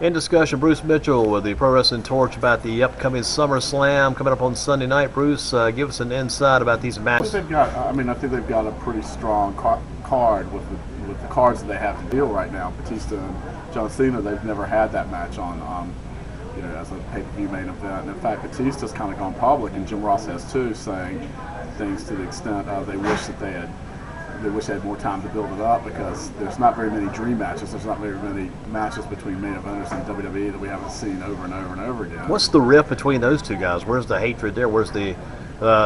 In discussion, Bruce Mitchell with the Pro Wrestling Torch about the upcoming SummerSlam coming up on Sunday night. Bruce, give us an insight about these matches. I think they've got a pretty strong card with the cards that they have to deal right now. Batista and John Cena, they've never had that match on as a pay-per-view main event. And in fact, Batista's kind of gone public, and Jim Ross has too, saying things to the extent of they wish they had more time to build it up, because there's not very many dream matches. There's not very many matches between main eventers in WWE that we haven't seen over and over and over again. What's the rift between those two guys? Where's the hatred there? Where's the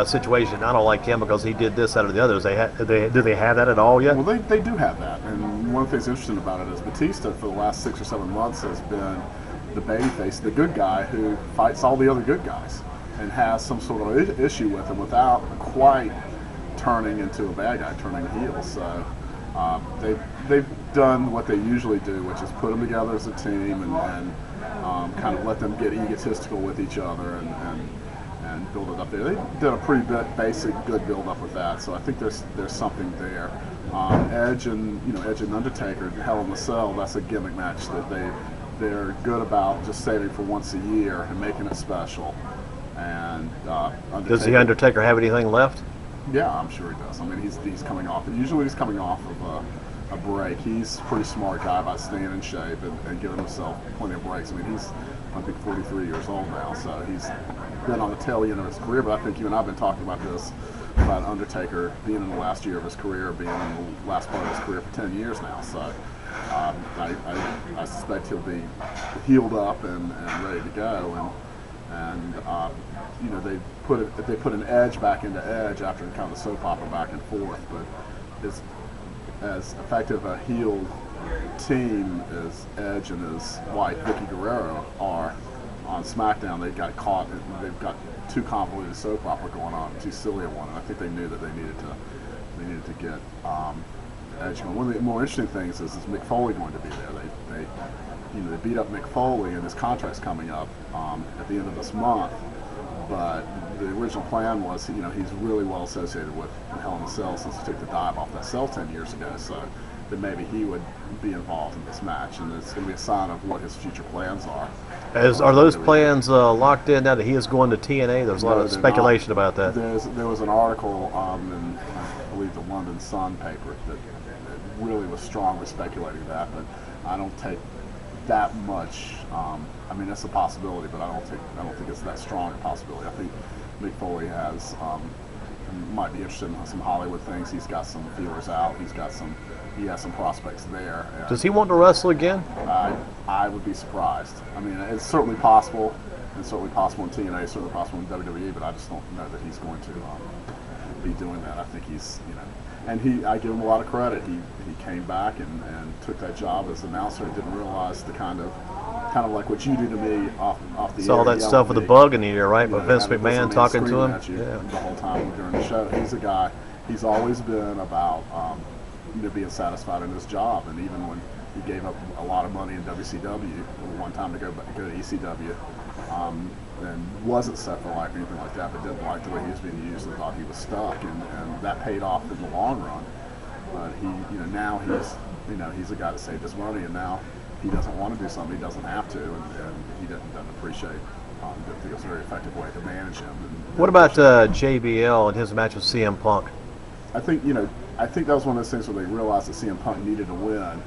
situation? I don't like him because he did this out of the others. Do they have that at all yet? Well, they do have that. And one of the things interesting about it is Batista for the last 6 or 7 months has been the babyface, the good guy who fights all the other good guys and has some sort of issue with them without quite turning into a bad guy, turning heel. So they've done what they usually do, which is put them together as a team and kind of let them get egotistical with each other and build it up there. They've done a pretty basic, good build up with that. So I think there's something there. Edge and Undertaker, Hell in the Cell, that's a gimmick match that they're good about just saving for once a year and making it special. And does the Undertaker have anything left? Yeah, I'm sure he does. I mean, he's coming off. Usually he's coming off of a break. He's a pretty smart guy about staying in shape and giving himself plenty of breaks. I mean, he's, I think, 43 years old now, so he's been on the tail end of his career. But I think you and I have been talking about this, about Undertaker being in the last year of his career, being in the last part of his career for 10 years now. So I suspect he'll be healed up and ready to go. And they put an Edge back into Edge after kind of the soap opera back and forth, but as effective a heel team as Edge and his wife Vicky Guerrero are on SmackDown, they've got too convoluted soap opera going on, too silly a one, and I think they knew that they needed to get Edge going. One of the more interesting things is Mick Foley going to be there. They beat up Mick Foley, and his contract's coming up at the end of this month. But the original plan was, he's really well associated with Hell in a Cell since he took the dive off that cell 10 years ago. So that maybe he would be involved in this match, and it's going to be a sign of what his future plans are. Are those plans locked in now that he is going to TNA? There's a lot of speculation about that. There was an article in, I believe, the London Sun paper that really was strongly speculating that, but I don't take that much. I mean, it's a possibility, but I don't think it's that strong a possibility. I think Mick Foley might be interested in some Hollywood things. He's got some feelers out. He has some prospects there. Does he want to wrestle again? I would be surprised. I mean, it's certainly possible. It's certainly possible in TNA. It's certainly possible in WWE, but I just don't know that he's going to be doing that. I think he's, and I give him a lot of credit. He came back and took that job as announcer. Didn't realize the kind of like what you do to me off the air. Saw that stuff with the bug in the ear, right? But Vince McMahon talking to him the whole time during the show. He's a guy. He's always been about being satisfied in his job, and even when he gave up a lot of money in WCW one time to go to ECW, and wasn't set for life or anything like that, but didn't like the way he was being used and thought he was stuck, and that paid off in the long run. But now he's a guy that saved his money, and now he doesn't want to do something he doesn't have to, and he doesn't appreciate. Didn't think it was a very effective way to manage him. What about JBL and his match with CM Punk? I think that was one of those things where they realized that CM Punk needed to win,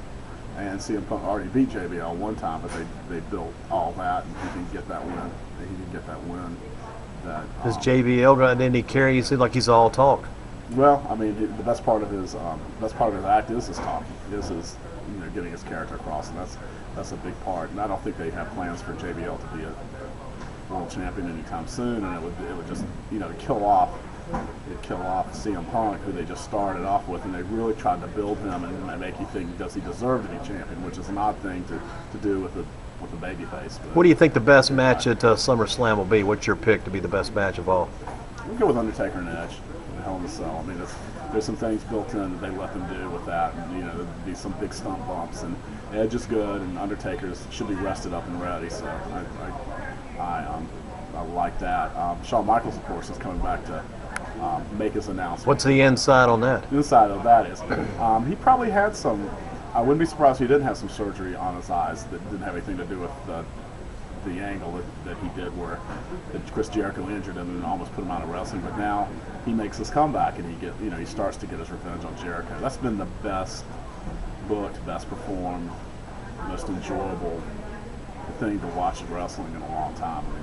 and CM Punk already beat JBL one time, but they built all that, and he didn't get that win. Does JBL got any carry? You seem like he's all talk. Well, I mean, the best part of his act is his talking, is his getting his character across, and that's a big part. And I don't think they have plans for JBL to be a world champion anytime soon, and it would just kill off CM Punk, who they just started off with, and they really tried to build him and make you think, does he deserve to be champion, which is an odd thing to do with a babyface. What do you think the best match at SummerSlam will be? What's your pick to be the best match of all? We'll go with Undertaker and Edge, Hell in a Cell. I mean, there's some things built in that they let them do with that, and there'd be some big stump bumps, and Edge is good, and Undertaker's should be rested up and ready. So I like that. Shawn Michaels, of course, is coming back to make his announcement. What's the inside on that? The inside of that is he probably had some. I wouldn't be surprised if he didn't have some surgery on his eyes that didn't have anything to do with the angle that he did where Chris Jericho injured him and almost put him out of wrestling. But now he makes his comeback and he starts to get his revenge on Jericho. That's been the best booked, best performed, most enjoyable thing to watch in wrestling in a long time. I mean,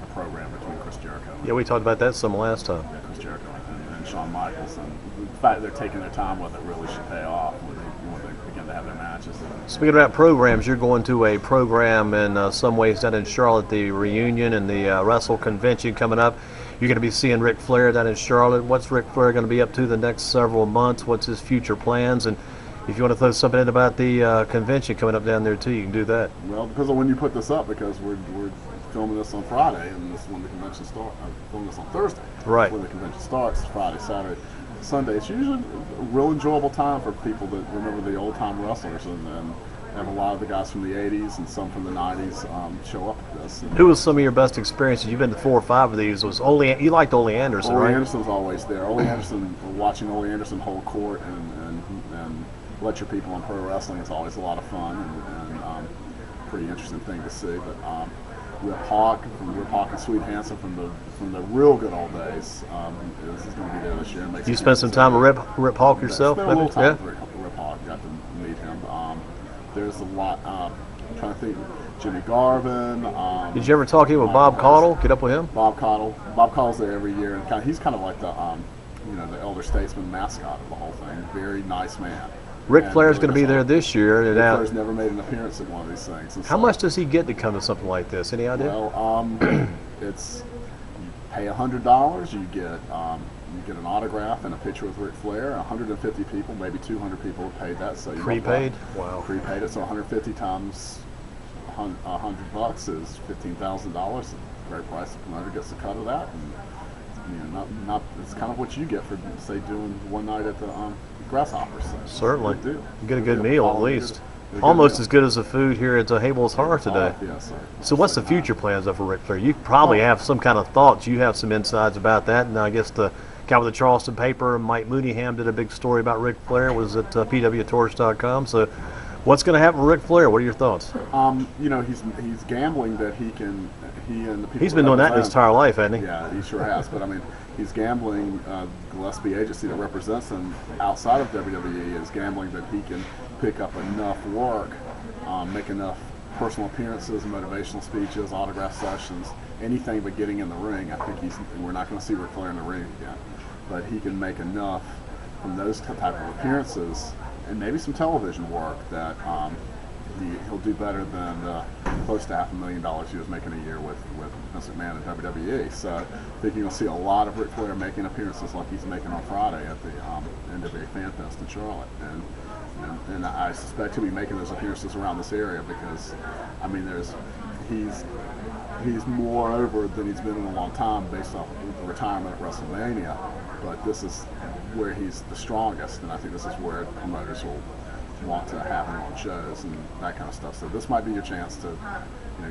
the program between Chris Jericho. Yeah, we talked about that some last time. Yeah, Chris Jericho and Shawn Michaels, and the fact that they're taking their time with it really should pay off when they begin to have their matches. Speaking about programs, you're going to a program in some ways down in Charlotte, the reunion and the Wrestle convention coming up. You're going to be seeing Ric Flair down in Charlotte. What's Ric Flair going to be up to the next several months? What's his future plans? And if you want to throw something in about the convention coming up down there too, you can do that. Well, depends on when you put this up, because we're filming this on Friday, and this is when the convention starts. Filming this on Thursday. Right. When the convention starts, Friday, Saturday, Sunday. It's usually a real enjoyable time for people that remember the old time wrestlers, and have a lot of the guys from the 80s and some from the 90s show up at this. And who was some of your best experiences? You've been to 4 or 5 of these. You liked Ole Anderson, Ole right? Anderson's always there. Ole Anderson, watching Ole Anderson hold court and let your people on pro wrestling is always a lot of fun and pretty interesting thing to see. But Rip Hawk and Sweet Hansen from the real good old days is going to be there this year. You spent some time with Rip Hawk yourself? Spent a little time with Rip Hawk. Got to meet him. There's a lot. I'm trying to think. Jimmy Garvin. Did you ever talk to him with Bob Caudle? Get up with him? Bob Caudle's there every year, and he's kind of like the the elder statesman mascot of the whole thing. Very nice man. Ric Flair's going to be there this year. Ric Flair's never made an appearance at one of these things. How much does he get to come to something like this? Any idea? Well, it's you pay $100, you get an autograph and a picture with Ric Flair. 150 people, maybe 200 people have paid that. So you prepaid? Wow. Prepaid it. So 150 times $100 is $15,000. Great price. The promoter gets a cut of that, and not it's kind of what you get for say doing one night at the Grasshoppers. So certainly. You get a good meal at least. Almost as good as the food here at Hayble's Heart today. Yes, sir. So what's the future plans for Ric Flair? You probably have some kind of thoughts. You have some insides about that, and I guess the guy with the Charleston paper, Mike Mooneyham, did a big story about Ric Flair. It was at pwtorch.com. So what's going to happen with Ric Flair? What are your thoughts? He's gambling that he and the people. He's been doing that his entire life, hasn't he? Yeah, he sure has. But I mean, he's gambling. Gillespie agency that represents him outside of WWE is gambling that he can pick up enough work, make enough personal appearances, motivational speeches, autograph sessions, anything but getting in the ring. I think we're not going to see Ric Flair in the ring again, but he can make enough from those type of appearances and maybe some television work that he'll do better than close to $500,000 he was making a year with Vince McMahon at WWE. So I think you're going to see a lot of Ric Flair making appearances like he's making on Friday at the NWA Fan Fest in Charlotte. And I suspect he'll be making those appearances around this area because, I mean, he's more over than he's been in a long time based off of the retirement at WrestleMania. But this is where he's the strongest, and I think this is where promoters will want to have him on shows and that kind of stuff. So this might be your chance to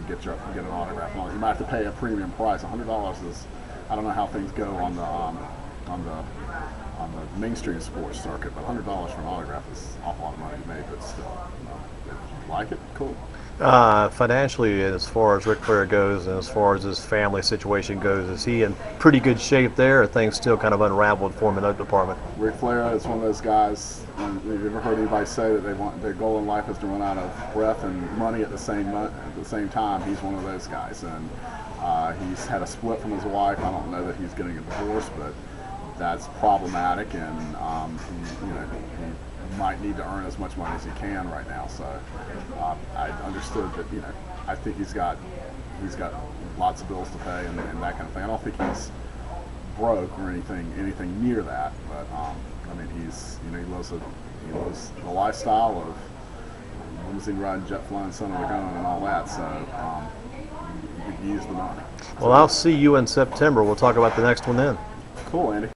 get an autograph. You might have to pay a premium price. $100 is, I don't know how things go on the mainstream sports circuit, but $100 for an autograph is an awful lot of money to make. But still, if you like it, cool. Financially, as far as Ric Flair goes, and as far as his family situation goes, is he in pretty good shape there, or are things still kind of unraveled for him in that department? Ric Flair is one of those guys. Have you ever heard anybody say that their goal in life is to run out of breath and money at the same time? He's one of those guys, and he's had a split from his wife. I don't know that he's getting a divorce, but that's problematic, and he might need to earn as much money as he can right now. So I understood that. I think he's got lots of bills to pay and that kind of thing. I don't think he's broke or anything near that. But I mean, he loves the lifestyle of limousine riding, jet flying, son of a gun, and all that. So he could use the money. Well, I'll see you in September. We'll talk about the next one then. Cool, Andy.